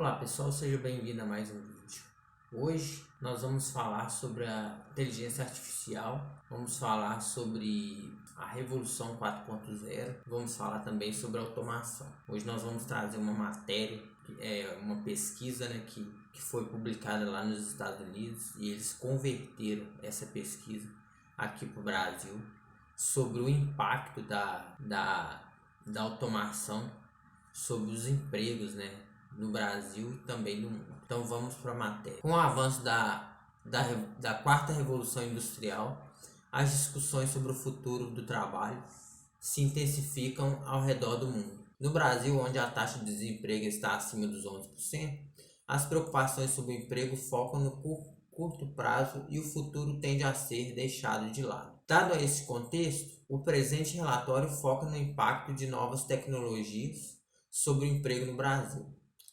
Olá pessoal, seja bem-vindo a mais um vídeo. Hoje nós vamos falar sobre a inteligência artificial, vamos falar sobre a revolução 4.0, vamos falar também sobre automação. Hoje nós vamos trazer uma matéria, uma pesquisa que foi publicada lá nos Estados Unidos e eles converteram essa pesquisa aqui para o Brasil sobre o impacto da automação sobre os empregos, no Brasil e também no mundo. Então vamos para a matéria. Com o avanço da quarta revolução industrial, as discussões sobre o futuro do trabalho se intensificam ao redor do mundo. No Brasil, onde a taxa de desemprego está acima dos 11%, as preocupações sobre o emprego focam no curto prazo e o futuro tende a ser deixado de lado. Dado a esse contexto, o presente relatório foca no impacto de novas tecnologias sobre o emprego no Brasil.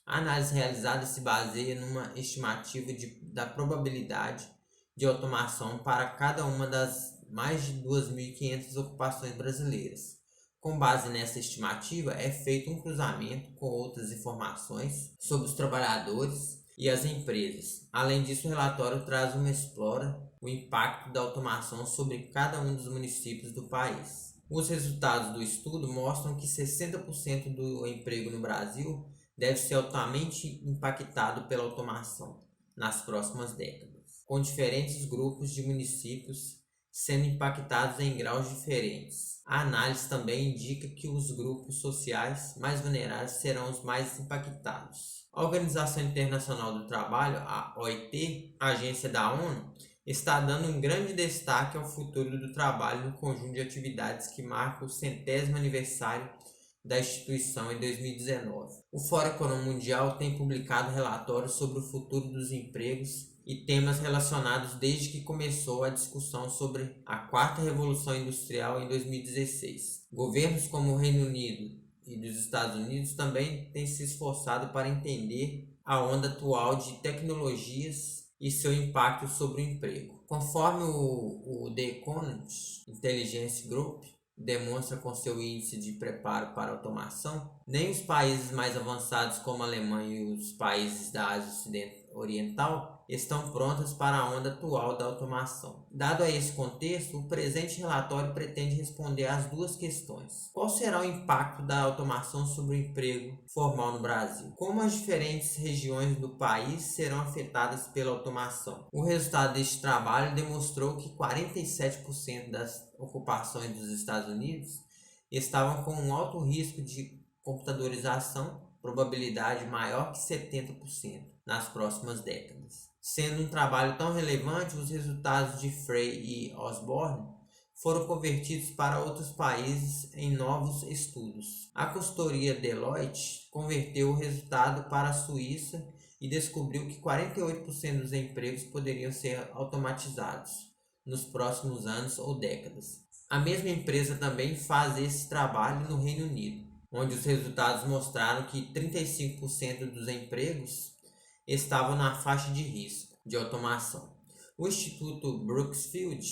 A análise realizada se baseia numa estimativa da probabilidade de automação para cada uma das mais de 2.500 ocupações brasileiras. Com base nessa estimativa, é feito um cruzamento com outras informações sobre os trabalhadores e as empresas. Além disso, o relatório explora o impacto da automação sobre cada um dos municípios do país. Os resultados do estudo mostram que 60% do emprego no Brasil deve ser altamente impactado pela automação nas próximas décadas, com diferentes grupos de municípios sendo impactados em graus diferentes. A análise também indica que os grupos sociais mais vulneráveis serão os mais impactados. A Organização Internacional do Trabalho, a OIT, a agência da ONU, está dando um grande destaque ao futuro do trabalho no conjunto de atividades que marca o 100º aniversário da instituição em 2019. O Fórum Econômico Mundial tem publicado relatórios sobre o futuro dos empregos e temas relacionados desde que começou a discussão sobre a quarta revolução industrial em 2016. Governos como o Reino Unido e dos Estados Unidos também têm se esforçado para entender a onda atual de tecnologias e seu impacto sobre o emprego. Conforme o The Economist Intelligence Group demonstra com seu índice de preparo para automação, nem os países mais avançados como a Alemanha e os países da Ásia Oriental estão prontos para a onda atual da automação. Dado a esse contexto, o presente relatório pretende responder às duas questões. Qual será o impacto da automação sobre o emprego formal no Brasil? Como as diferentes regiões do país serão afetadas pela automação? O resultado deste trabalho demonstrou que 47% das ocupações dos Estados Unidos estavam com um alto risco de computadorização, probabilidade maior que 70% nas próximas décadas. Sendo um trabalho tão relevante, os resultados de Frey e Osborne foram convertidos para outros países em novos estudos. A consultoria Deloitte converteu o resultado para a Suíça e descobriu que 48% dos empregos poderiam ser automatizados nos próximos anos ou décadas. A mesma empresa também faz esse trabalho no Reino Unido, onde os resultados mostraram que 35% dos empregos estavam na faixa de risco de automação. O Instituto Brookfield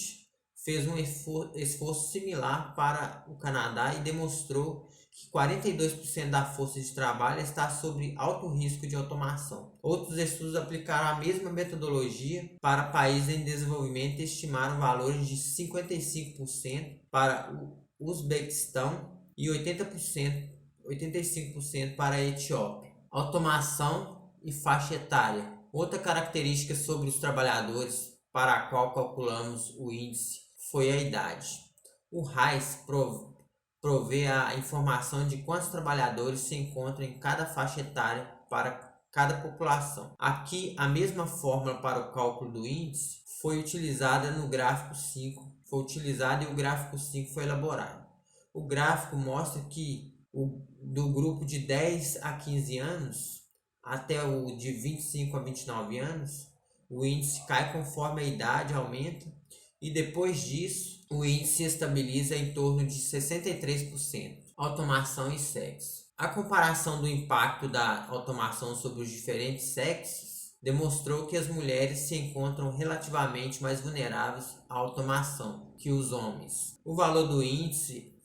fez um esforço similar para o Canadá e demonstrou que 42% da força de trabalho está sob alto risco de automação. Outros estudos aplicaram a mesma metodologia para países em desenvolvimento e estimaram valores de 55% para o Uzbequistão e 85% para a Etiópia. Automação e faixa etária. Outra característica sobre os trabalhadores para a qual calculamos o índice foi a idade. O RAIS provê a informação de quantos trabalhadores se encontram em cada faixa etária para cada população. Aqui, a mesma fórmula para o cálculo do índice foi utilizada no gráfico 5, e o gráfico 5 foi elaborado. O gráfico mostra que do grupo de 10 a 15 anos até o de 25 a 29 anos, o índice cai conforme a idade aumenta e depois disso o índice se estabiliza em torno de 63%. Automação e sexo. A comparação do impacto da automação sobre os diferentes sexos demonstrou que as mulheres se encontram relativamente mais vulneráveis à automação que os homens. O valor do índice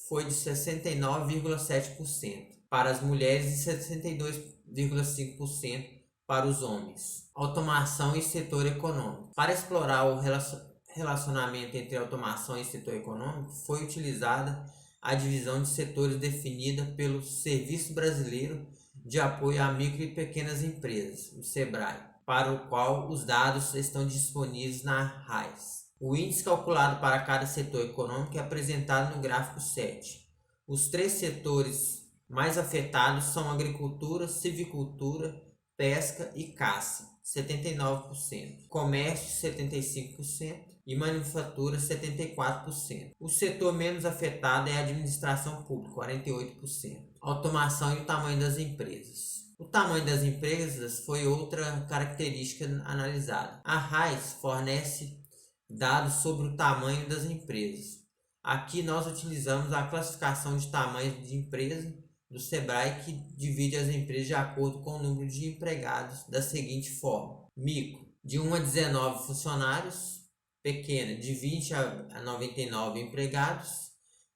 foi de 69,7% para as mulheres e 62% 4,5% para os homens. Automação e setor econômico. Para explorar o relacionamento entre automação e setor econômico, foi utilizada a divisão de setores definida pelo Serviço Brasileiro de Apoio a Micro e Pequenas Empresas, o SEBRAE, para o qual os dados estão disponíveis na RAIS. O índice calculado para cada setor econômico é apresentado no gráfico 7. Os 3 setores mais afetados são agricultura, silvicultura, pesca e caça, 79%, comércio, 75% e manufatura, 74%. O setor menos afetado é a administração pública, 48%. Automação e o tamanho das empresas. O tamanho das empresas foi outra característica analisada. A RAIS fornece dados sobre o tamanho das empresas. Aqui nós utilizamos a classificação de tamanho de empresa do SEBRAE, que divide as empresas de acordo com o número de empregados da seguinte forma: micro, de 1 a 19 funcionários; pequena, de 20 a 99 empregados;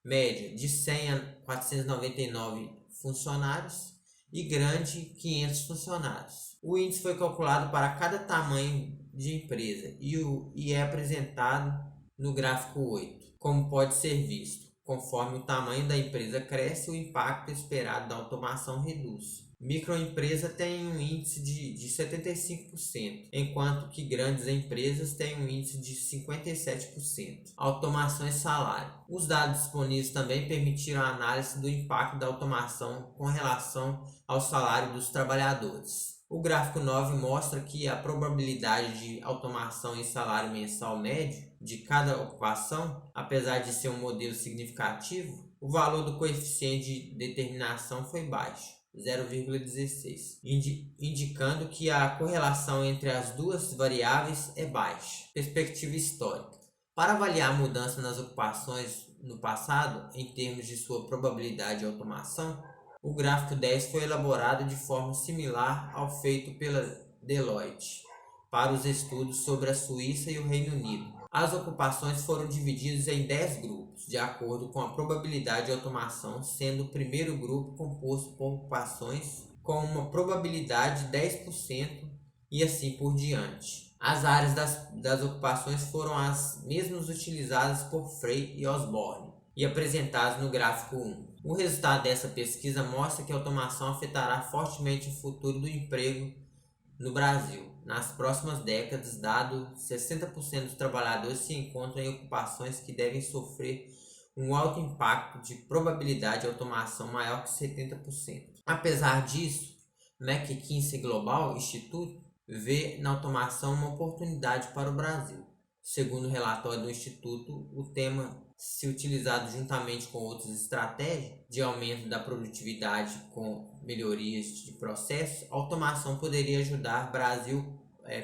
média, de 100 a 499 funcionários; e grande, 500 funcionários. O índice foi calculado para cada tamanho de empresa e é apresentado no gráfico 8, como pode ser visto. Conforme o tamanho da empresa cresce, o impacto esperado da automação reduz. Microempresa tem um índice de 75%, enquanto que grandes empresas têm um índice de 57%. Automação e salário. Os dados disponíveis também permitiram a análise do impacto da automação com relação ao salário dos trabalhadores. O gráfico 9 mostra que a probabilidade de automação em salário mensal médio de cada ocupação, apesar de ser um modelo significativo, o valor do coeficiente de determinação foi baixo, 0,16, indicando que a correlação entre as duas variáveis é baixa. Perspectiva histórica. Para avaliar a mudança nas ocupações no passado, em termos de sua probabilidade de automação, o gráfico 10 foi elaborado de forma similar ao feito pela Deloitte para os estudos sobre a Suíça e o Reino Unido. As ocupações foram divididas em 10 grupos, de acordo com a probabilidade de automação, sendo o primeiro grupo composto por ocupações com uma probabilidade de 10% e assim por diante. As áreas das ocupações foram as mesmas utilizadas por Frey e Osborne e apresentadas no gráfico 1. O resultado dessa pesquisa mostra que a automação afetará fortemente o futuro do emprego no Brasil nas próximas décadas, dado 60% dos trabalhadores se encontram em ocupações que devem sofrer um alto impacto de probabilidade de automação maior que 70%. Apesar disso, McKinsey Global Institute vê na automação uma oportunidade para o Brasil. Segundo o relatório do Instituto, o tema, se utilizado juntamente com outras estratégias de aumento da produtividade com melhorias de processos, a automação poderia ajudar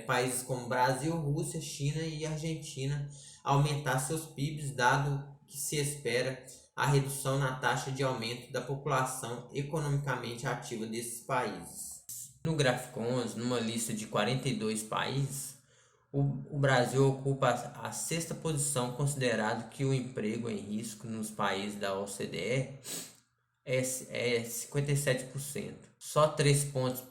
países como Brasil, Rússia, China e Argentina a aumentar seus PIBs, dado que se espera a redução na taxa de aumento da população economicamente ativa desses países. No gráfico 11, numa lista de 42 países, o Brasil ocupa a 6ª posição, considerado que o emprego em risco nos países da OCDE é 57%. Só 3 pontos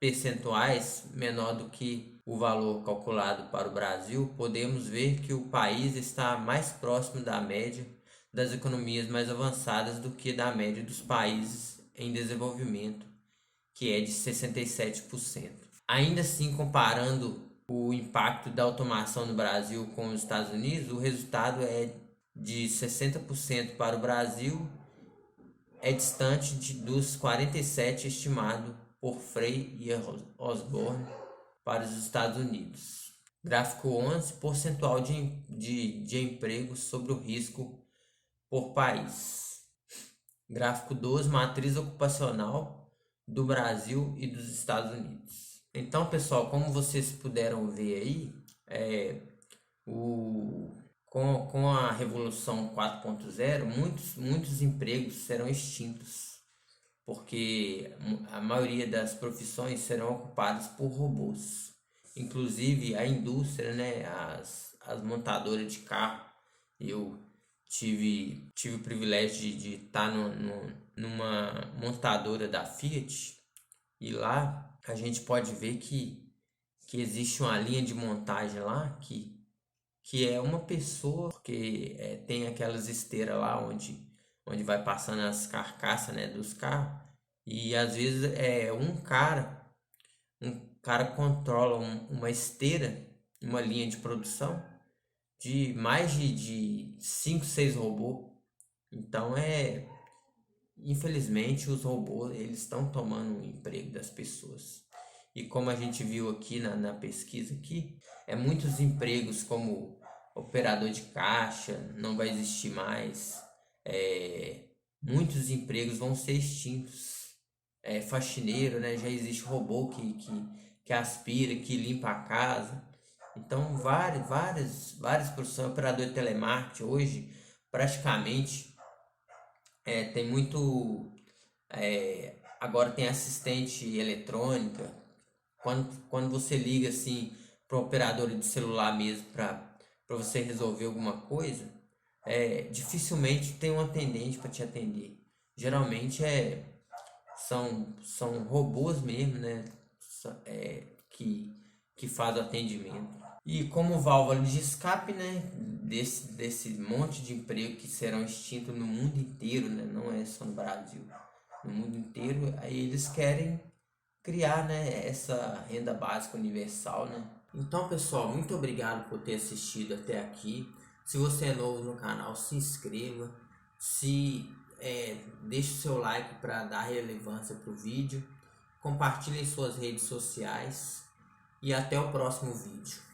percentuais menor do que o valor calculado para o Brasil, podemos ver que o país está mais próximo da média das economias mais avançadas do que da média dos países em desenvolvimento, que é de 67%. Ainda assim, comparando o impacto da automação no Brasil com os Estados Unidos, o resultado é de 60% para o Brasil, é distante dos 47% estimado por Frey e Osborne para os Estados Unidos. Gráfico 11, percentual de emprego sobre o risco por país. Gráfico 12, matriz ocupacional do Brasil e dos Estados Unidos. Então, pessoal, como vocês puderam ver aí, com a Revolução 4.0, muitos empregos serão extintos, porque a maioria das profissões serão ocupadas por robôs. Inclusive a indústria, né, as montadoras de carro. Eu tive o privilégio de estar numa montadora da Fiat, E lá a gente pode ver que existe uma linha de montagem lá que é uma pessoa, porque tem aquelas esteiras lá onde vai passando as carcaças, né, dos carros. E às vezes um cara controla uma esteira, uma linha de produção de mais de 5 6 robôs. Então infelizmente os robôs eles estão tomando o emprego das pessoas. E como a gente viu aqui na pesquisa aqui, muitos empregos como operador de caixa não vai existir mais. É, muitos empregos vão ser extintos. Faxineiro, né? Já existe robô que aspira, que limpa a casa. Então, várias profissões. Operador de telemarketing hoje, praticamente, tem muito. Agora tem assistente eletrônica. Quando você liga assim para o operador de celular mesmo para você resolver alguma coisa, dificilmente tem um atendente para te atender. Geralmente são robôs mesmo, né? Que faz o atendimento. E como válvula de escape, né? Desse monte de emprego que serão extintos no mundo inteiro, né? Não é só no Brasil, no mundo inteiro, aí eles querem criar, né, essa renda básica universal, né? Então, pessoal, muito obrigado por ter assistido até aqui. Se você é novo no canal, se inscreva, deixe o seu like para dar relevância para o vídeo, compartilhe em suas redes sociais e até o próximo vídeo.